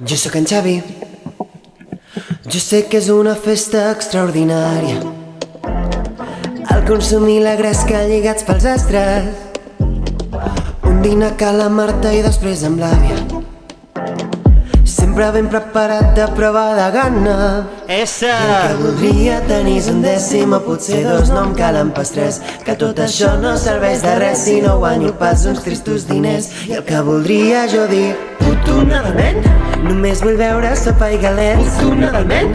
Jo sóc en Xavi. Jo sé que és una festa extraordinària. El consum i la gresca lligats pels astres. Un dinar que la Marta i després amb l'àvia. Sempre ben preparat de prova de gana. Essa! I el que voldria tenir un dècim o potser dos, no em calen pas tres. Que tot això no serveix de res si no guanyo pas uns tristos diners. I el que voldria jo dir, puto Nadalment, només vull veure sopa i galets. Puto Nadalment,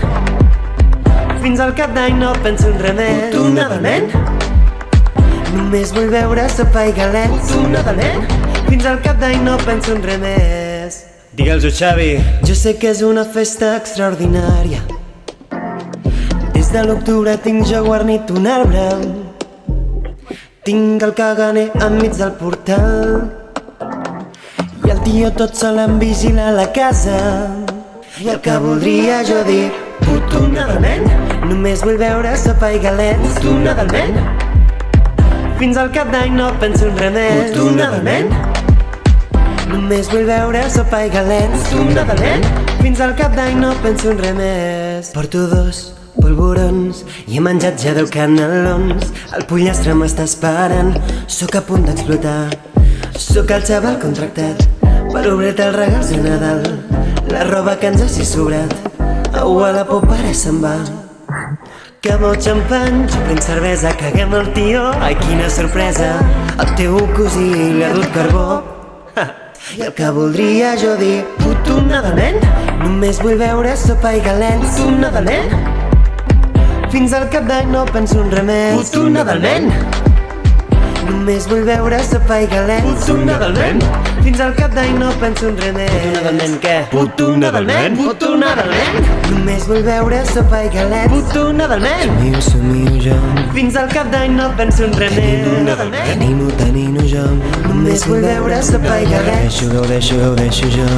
fins al cap d'any no penso en res més. Puto Nadalment, només vull veure sopa i galets. Puto Nadalment, fins al cap d'any no penso en res més. Digue'ls-ho, Xavi. Jo sé que és una festa extraordinària. Des de l'octubre tinc jo guarnit un arbre. Tinc el caganer enmig del portal. I el tio tot sol em vigila la casa. I el que voldria jo dir, puto Nadalment, només vull veure sopa i galets. Puto Nadalment, fins al cap d'any no penso en res més. Puto Nadalment, només vull veure sopa i galets. Puto Nadalment, fins al cap d'any no penso en res més. Porto dos polvorons i he menjat ja 10 canelons. El pollastre m'està esperant, sóc a punt d'explotar. Sóc el xaval contractat per obrir-te els regals de Nadal. La roba que ens hagi sobrat, au a la popa ara se'n va. Que molt xampany, jo prenc cervesa, caguem el tio, ai quina sorpresa. El teu cosí li ha dut carbó. I el que voldria jo dir, puto Nadalment, només vull veure sopa i galets. Puto Nadalment, fins al cap d'any no penso en res més. Puto Nadalment, només vull veure sopa i galets. Puto Nadalment, fins al cap d'any no penso en res més. Puto Nadalment què? Puto Nadalment, puto Nadalment, només vull veure sopa i galets. Puto Nadalment, somio jo, fins al cap d'any no penso en res més. Tenint-ho jo, només vull veure sopa i galets. Gaudeixo jo.